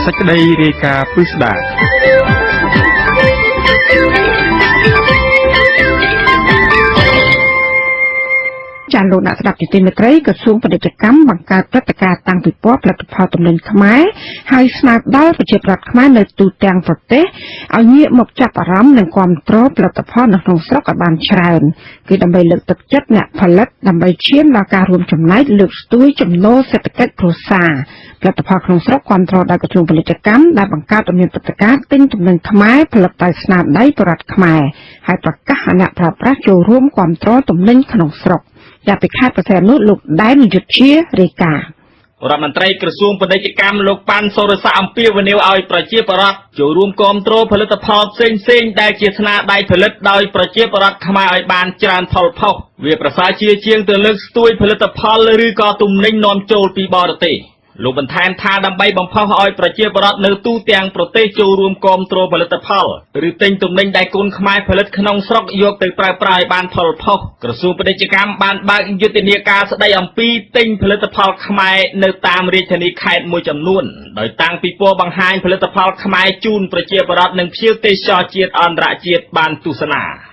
សេចក្តីរាយការណ៍ពិស្ដារចាលោកអ្នកស្ដាប់ជាទីមេត្រីក្រសួងពាណិជ្ជកម្មបង្កើតព្រឹត្តិការណ៍តាំងពិព័រណ៍ផលិតផលទំនិញខ្មែរហើយស្នើដល់ប្រជាពលរដ្ឋខ្មែរនៅទូទាំងប្រទេសឲ្យងាកមកចាប់អារម្មណ៍និងគាំទ្រផលិតផលនៅក្នុងស្រុកឲ្យបានច្រើនគឺដើម្បីលើកទឹកចិត្តអ្នកផលិតដើម្បីឈានដល់ការរួមចំណែកលើកស្ទួយចំណូលសេដ្ឋកិច្ចគ្រួសារផលិតផលក្នុងស្រុកគាំទ្រដោយក្រសួងពាណិជ្ជកម្មដែលបង្កើតឲ្យមានព្រឹត្តិការណ៍ទិញទំនិញខ្មែរផលិតដោយស្នាដៃប្រជាពលរដ្ឋខ្មែរហើយប្រកាសឲ្យអ្នកប្រើប្រាស់ចូលរួមគាំទ្រទំនិញក្នុងស្រុកจากពីខេត្តប្រសេនុលោកដែនយុទ្ធជារាយការណ៍រដ្ឋមន្ត្រីក្រសួងពាណិជ្ជកម្មលោកប៉ាន់សូរស័ក្តិអំពាវនាវឲ្យប្រជាពលរដ្ឋចូលរួមគាំទ្រផលិតផលផ្សេងៗដែលជាស្នាដៃផលិតដោយប្រជាពលរដ្ឋខ្មែរឲ្យបានច្រើនផលផុសវាប្រសើរជាងទៅលើកស្ទួយផលិតផលឬក៏ទំនិញនាំចូលពីបរទេសលោកបន្ថែមថាដើម្បីបំផុសឲ្យប្រជាពលរដ្ឋនៅទូទាំងប្រទេសចូលរួមគាំទ្រផលិតផលឬទិញទំនិញដែលគុនខ្មែរផលិតក្នុងស្រុកយកទៅប្រើប្រាស់ឲ្យបានផលផុសក្រសួងពាណិជ្ជកម្មបានបើកយុទ្ធនាការស្ដីអំពីទិញផលិតផលខ្មែរនៅតាមរាជធានីខេត្តមួយចំនួនដោយតាំងពីពណ៌បង្ហាញផលិតផលខ្មែរជូនប្រជាពលរដ្ឋនិងភ្ញៀវទេសចរជាតិអន្តរជាតិបានទស្សនា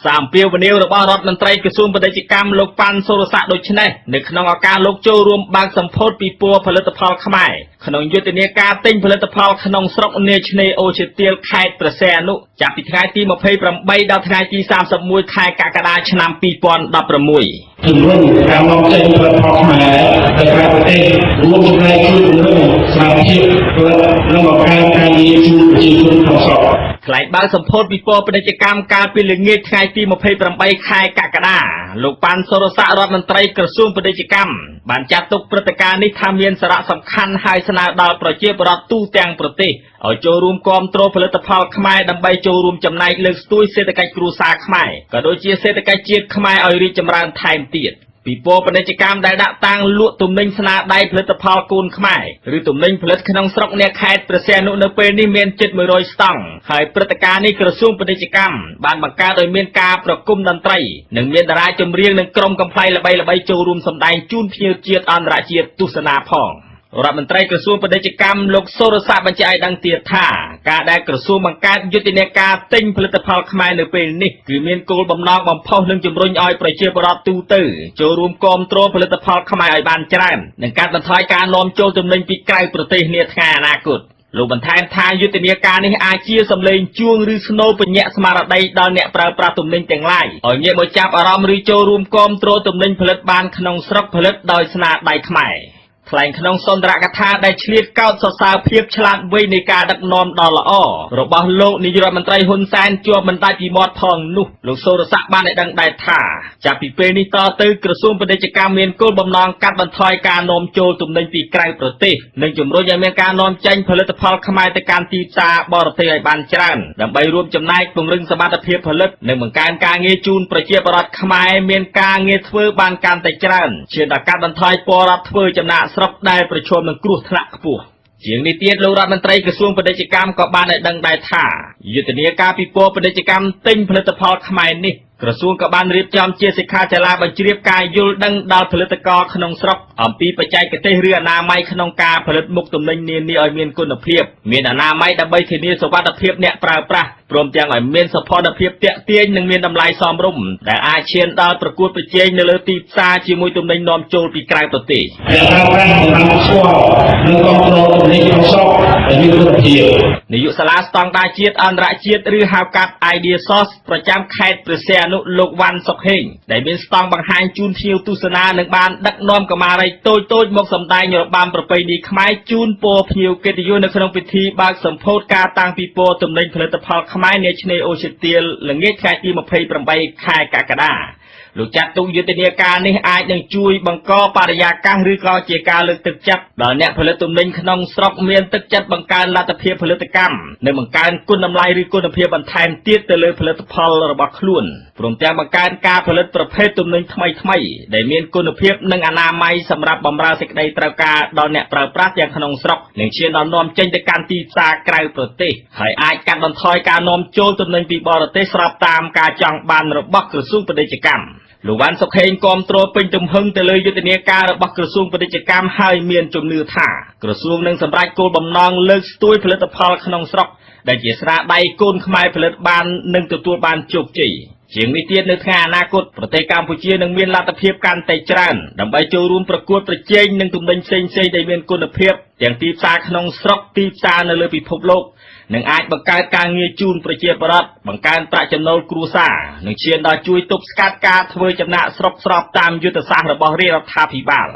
សាមពាវនាវរបស់រដ្ឋមន្ត្រីក្រសួងពាណិជ្ជកម្មលោកប៉ាន់សូរស័ក្តិដូចនេះនៅក្នុងឱកាសលោកចូលរួមបើកសម្ពោធពិព័រណ៍ផលិតផលខ្មែរក្នុងយុទ្ធនាការទិញផលិតផលក្នុងស្រុកនាឆ្នេរអូឈើទាលខេត្តព្រះសីហនុចាប់ពីថ្ងៃទី28ដល់ថ្ងៃទី31ខែកក្កដាឆ្នាំ2016ជំរុញការនាំចេញផលិតផលខ្មែរទៅក្រៅប្រទេសរួមចំណែកជួយពង្រឹងសមត្ថភាពផលិតនិងបង្កើនការងារជូនប្រជាជនក្នុងស្រុកថ្លែងបើកសម្ពោធពិព័រណ៍ពាណិជ្ជកម្មកាលពីល្ងាចថ្ងៃទី28ខែកក្កដាលោកប៉ាន់សូរស័ក្តិរដ្ឋមន្ត្រីក្រសួងពាណិជ្ជកម្មបានចាត់ទុកព្រឹត្តិការណ៍នេះថាមានសារៈសំខាន់ហើយស្នើដល់ប្រជាពលរដ្ឋទូទាំងប្រទេសឲ្យចូលរួមគាំទ្រផលិតផលខ្មែរដើម្បីចូលរួមចំណែកលើកស្ទួយសេដ្ឋកិច្ចគ្រួសារខ្មែរក៏ដូចជាសេដ្ឋកិច្ចជាតិខ្មែរឲ្យរីកចម្រើនថែមទៀតពិព័រណ៍ពាណិជ្ជកម្មដែលដាក់តាំងលក់ទំនិញស្នាដៃផលិតផលគូនខ្មែរឬទំនិញផលិតក្នុងស្រុកអ្នកខេត្តព្រះសីហនុនៅពេលនេះមានជិត100ស្តង់ហើយព្រឹត្តិការណ៍នេះក្រសួងពាណិជ្ជកម្មបានបង្កើតឲ្យមានការប្រគំតន្ត្រីនិងមានតារាចម្រៀងនិងក្រុមកំប្លែងល្បីៗចូលរួមសម្ដែងជូនភ្ញៀវជាតិអន្តរជាតិទស្សនាផងរដ្ឋមន្ត្រីក្រសួងពាណិជ្ជកម្មលោកសូរស័ក្តិបញ្ជាក់ឲ្យដឹងទៀតថាការដែលក្រសួងបង្កើតយុទ្ធនាការទិញផលិតផលខ្មែរនៅពេលនេះគឺមានគោលបំណងបំផុសនិងជំរុញឲ្យប្រជាពលរដ្ឋទូទៅចូលរួមគាំទ្រផលិតផលខ្មែរឲ្យបានច្រើននិងកាត់បន្ថយការនាំចូលទំនិញពីក្រៅប្រទេសនាថ្ងៃអនាគតលោកបន្ថែមថាយុទ្ធនាការនេះអាចជាសម្លេងជួងឬស្នូលបញ្ញាក់ស្មារតីដល់អ្នកប្រើប្រាស់ទំនិញទាំងឡាយឲ្យងាកមកចាប់អារម្មណ៍ឬចូលរួមគាំទ្រទំនិញផលិតបានក្នុងស្រុកផលិតដោយស្នាដៃខ្មែរថ្លែងក្នុងសន្ទរកថាដែលឆ្លៀតកោតសរសើរភាពឆ្លាតវៃនៃការដឹកនាំដ៏ល្អរបស់លោកនាយរដ្ឋមន្ត្រីហ៊ុនសែនជាប់មិនដាច់ពីមាត់ផងនោះលោកសូរស័ក្តិបានឲ្យដឹងដែរថាចាប់ពីពេលនេះតទៅក្រសួងពាណិជ្ជកម្មមានគោលបំណងកាត់បន្ថយការនាំចូលទំនិញពីក្រៅប្រទេសនិងជំរុញឲ្យមានការនាំចេញផលិតផលខ្មែរទៅកាន់ទីផ្សារបរទេសឲ្យបានច្រើនដើម្បីរួមចំណែកពង្រឹងសមត្ថភាពផលិតនិងបង្កើនការងារជូនប្រជាពលរដ្ឋខ្មែរមានការងារធ្វើបានកាន់តែច្រើនជាដល់កាត់បន្ថយពលរដ្ឋធ្វើចំណាកស្រុកដែលប្រឈមនឹងគ្រោះថ្នាក់ខ្ពស់ជាងនេះទៀតលោករដ្ឋមន្ត្រីក្រសួងពាណិជ្ជកម្មក៏បានឲ្យដឹងដែរថាយុទ្ធនាការពិព័រណ៍ពាណិជ្ជកម្មទិញផលិតផលខ្មែរនេះក្រសួងក៏បានរៀបចំជាសិក្ខាសាលាបញ្ជ្រាបការយល់ដឹងដល់ផលិតករក្នុងស្រុកអំពីបច្ចេកទេសឬអនាម័យក្នុងការផលិតមុខទំនិញនានាឲ្យមានគុណភាពមានអនាម័យដើម្បីធានាសុវត្ថិភាពអ្នកប្រើប្រាស់ព្រមទាំងឲ្យមានសោភ័ណភាពទាក់ទាញនិងមានតម្លៃសមរម្យដែលអាចឈានដល់ប្រកួតប្រជែងនៅលើទីផ្សារជាមួយទំនិញនាំចូលពីក្រៅប្រទេសអ្នកប្រើប្រាស់បានស្គាល់និងគ្រប់គ្រងទំនិញក្នុងស្រុកដែលមានគុណភាពនាយកសាលាស្តង់ដារជាតិអន្តរជាតិឬហៅកាត់ Idea Source ប្រចាំខេត្តព្រះសីហនុលោកវ៉ាន់សុកហេងដែលមានស្តង់បង្ហាញជូនភ្ញៀវទស្សនានិងបានដឹកនាំកុមារីតូចៗមកសម្ដែងរបាំប្រពៃណីខ្មែរជូនពរភ្ញៀវកិត្តិយសនៅក្នុងពិធីបើកសម្ពោធការតាំងពិព័រណ៍ទំនិញផលិតផលខ្មែរនាឆ្នេរអូឈើទាលល្ងាចថ្ងៃទី28ខែកក្កដាលោកចាត់ទុកយុទ្ធនាការនេះអាចនឹងជួយបង្កបរិយាកាសឬក៏ជាការលើកទឹកចិត្តដល់អ្នកផលិតទំនិញក្នុងស្រុកមានទឹកចិត្តបង្កើនលទ្ធភាពផលិតកម្មនិងបង្កើនគុណតម្លៃឬគុណភាពបន្ថែមទៀតទៅលើផលិតផលរបស់ខ្លួនព្រមទាំងបង្កើនការផលិតប្រភេទទំនិញថ្មីៗដែលមានគុណភាពនិងអនាម័យសម្រាប់បម្រើសេចក្តីត្រូវការដល់អ្នកប្រើប្រាស់ទាំងក្នុងស្រុកនិងឈានដល់នាំចេញទៅកាន់ទីផ្សារក្រៅប្រទេសហើយអាចកាត់បន្ថយការនាំចូលទំនិញពីបរទេសស្របតាមការចង់បានរបស់ក្រសួងពាណិជ្ជកម្ម លោកបានសុខេងគាំទ្រពេញទំហឹងទៅលើយុទ្ធនាការរបស់ក្រសួងពាណិជ្ជកម្មហើយមានជំនឿថាក្រសួងនឹងសម្រេចគោលបំណងលើកស្ទួយផលិតផលក្នុងស្រុកដែលជាស្នាដៃកូនខ្មែរផលិតបាននិងទទួលបានជោគជ័យជាងនេះទៀតនៅថ្ងៃអនាគតប្រទេសកម្ពុជានឹងមានលទ្ធភាពកាន់តែច្រើនដើម្បីចូលរួមប្រកួតប្រជែងនឹងទំនិញផ្សេងៗដែលមានគុណភាពទាំងទីផ្សារក្នុងស្រុកទីផ្សារនៅលើពិភពលោកនឹងអាចបង្កើតការងារជូនប្រជាពលរដ្ឋបង្កើនប្រាក់ចំណូលគ្រួសារនិងឈានដល់ជួយទប់ស្កាត់ការធ្វើចំណាកស្រុកស្របតាមយុទ្ធសាស្ត្ររបស់រាជរដ្ឋាភិបាល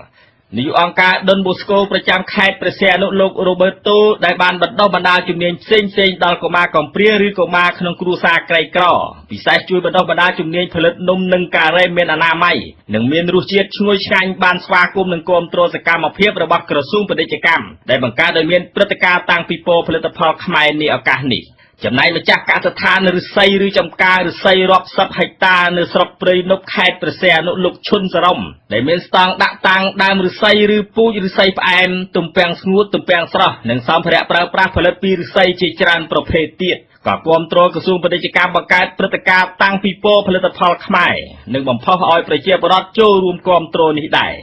នាយកអង្គការដុនបូស្កូប្រចាំខេត្តព្រះសីហនុលោករ៉ូបឺតតូដែលបានបណ្ដុះបណ្ដាលជំនាញផ្សេងៗដល់កុមារកំព្រាឬកុមារក្នុងគ្រួសារក្រីក្រពិសេសជួយបណ្ដុះបណ្ដាលជំនាញផលិតនំនិងការ៉េមានអនាម័យនិងមានរសជាតិឈ្ងុយឆ្ងាញ់បានស្វាគមន៍និងគាំទ្រសកម្មភាពរបស់ក្រសួងពាណិជ្ជកម្មដែលបង្កើតឲ្យមានព្រឹត្តិការណ៍តាំងពីពណ៌ផលិតផលខ្មែរនាឱកាសនេះចំណែកម្ចាស់កសិដ្ឋានឫស្សីឬចំការឫស្សីរាប់សិបហិកតានៅស្រុកព្រៃនប់ខេត្តព្រះសីហនុលោកឈុនសរមដែលមានស្តង់ដាក់តាំងដើមឫស្សីឬពូជឫស្សីផ្អែមទំពាំងស្ងួតទំពាំងស្រស់និងសម្ភារៈប្រើប្រាស់ផលិតពីឫស្សីជាច្រើនប្រភេទទៀតក៏គាំទ្រក្រសួងពាណិជ្ជកម្មបង្កើតព្រឹត្តិការណ៍តាំងពីពណ៌ផលិតផលខ្មែរនិងបំផុសឲ្យប្រជាពលរដ្ឋចូលរួមគាំទ្រនេះដែរ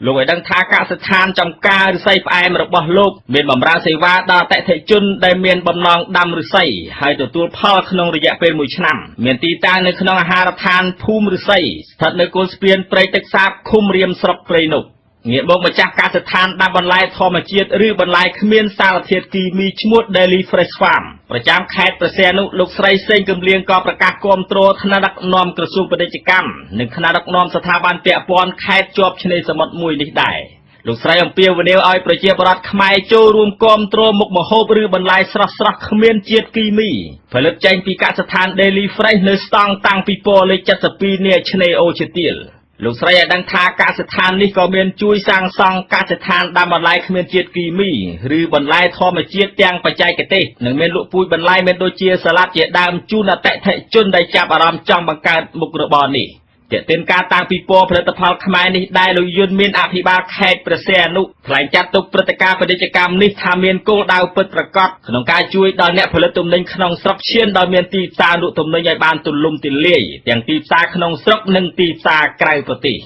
លោកឲ្យដឹងថាកសិដ្ឋានចំការឫស្សីផ្អែមរបស់លោកមានបម្រើសេវាដល់អតិថិជនដែលមានបំណងដាំឫស្សីហើយទទួលផលក្នុងរយៈពេល1ឆ្នាំមានទីតាំងនៅក្នុងអាហារដ្ឋានភូមិឫស្សីស្ថិតនៅគល់ស្ពានព្រៃទឹកសាបឃុំរៀមស្រុកព្រៃនប់ងាកមកម្ចាស់កសិដ្ឋានដាំបន្លែធម្មជាតិឬបន្លែគ្មានសារធាតុគីមីឈ្មោះ Daily Fresh Farm ប្រចាំខេត្តព្រះសីហនុលោកស្រីសេងកំលៀងក៏ប្រកាសគាំទ្រថ្នាក់ដឹកនាំក្រសួងពាណិជ្ជកម្មនិងថ្នាក់ដឹកនាំស្ថាប័នពាក់ព័ន្ធខេត្តជាប់ឆ្នេរសមុទ្រមួយនេះដែរលោកស្រីអំពាវនាវឲ្យប្រជាពលរដ្ឋខ្មែរចូលរួមគាំទ្រមុខម្ហូបឬបន្លែស្រស់ៗគ្មានជាតិគីមីផលិតចេញពីកសិដ្ឋាន Daily Fresh នៅស្តង់តាំងពីពណ៌លេខ72នាឆ្នេរអូជាទៀលលោកស្រីឲ្យដឹងថាកសិដ្ឋាននេះក៏មានជួយសាងសង់កសិដ្ឋានដាំបន្លែគ្មានជាតិគីមីឬបន្លែធម្មជាតិទាំងបច្ចេកទេសនិងមានលក់ពូជបន្លែមានដូចជាសាឡាត់ជាដើមជូនអតិថិជនដែលចាប់អារម្មណ៍ចង់បង្កើតមុខរបរនេះទាក់ទាញការតាំងពីពណ៌ផលិតផលខ្មែរនេះដែរលោកយុនមានអភិបាលខេត្តព្រះសីហនុថ្លែងចាត់ទុកព្រឹត្តិការណ៍ពាណិជ្ជកម្មនេះថាមានគោលដៅពិតប្រាកដក្នុងការជួយដល់អ្នកផលិតទំនិញក្នុងស្រុកឈានដល់មានទីផ្សារលក់ទំនិញឲ្យបានទូលំទូលាយទាំងទីផ្សារក្នុងស្រុកនិងទីផ្សារក្រៅប្រទេស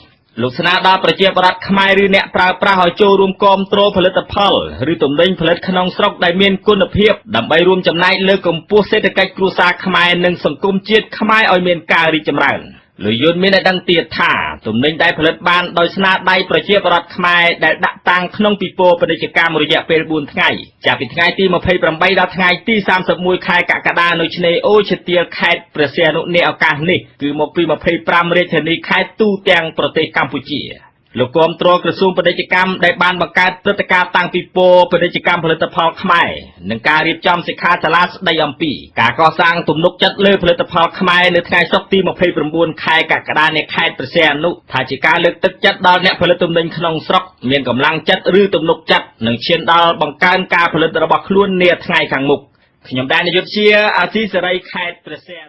លោកស្នើដល់ប្រជាពលរដ្ឋខ្មែរឬអ្នកប្រើប្រាស់ឲ្យចូលរួមគាំទ្រផលិតផលឬទំនិញផលិតក្នុងស្រុកដែលមានគុណភាពដើម្បីរួមចំណែកលើកកម្ពស់សេដ្ឋកិច្ចគ្រួសារខ្មែរនិងសង្គមជាតិខ្មែរឲ្យមានការរីកចម្រើនលោកយុនមានឲ្យដឹងទៀតថាទំនិញដែលផលិតបានដោយស្នាដៃប្រជាពលរដ្ឋខ្មែរដែលដាក់តាំងក្នុងពិព័រណ៍ពាណិជ្ជកម្មរយៈពេល4ថ្ងៃចាប់ពីថ្ងៃទី28ដល់ថ្ងៃទី31ខែកក្កដានៅឆ្នេរអូឈើទាលខេត្តព្រះសីហនុនាឱកាសនេះគឺមកពី25រាជធានីខេត្តទូទាំងប្រទេសកម្ពុជាលោកគាំទ្រក្រសួងពាណិជ្ជកម្មដែលបានបង្កើតព្រឹត្តិការណ៍តាំងពីពណ៌ពាណិជ្ជកម្មផលិតផលខ្មែរនិងការរៀបចំសិក្ខាសាលាស្ដីអំពីការកសាងទំនុកចិត្តលើផលិតផលខ្មែរនៅថ្ងៃសុក្រទី29ខែកក្កដានៃខេត្តព្រះសីហនុថាជាការលើកទឹកចិត្តដល់អ្នកផលិតទំនិញក្នុងស្រុកមានកម្លាំងចិត្តឬទំនុកចិត្តនិងឈានដល់បង្កើនការផលិតរបស់ខ្លួននាថ្ងៃខាងមុខខ្ញុំដែរនាយកជាអាស៊ីសេរីខេត្តព្រះសីហនុ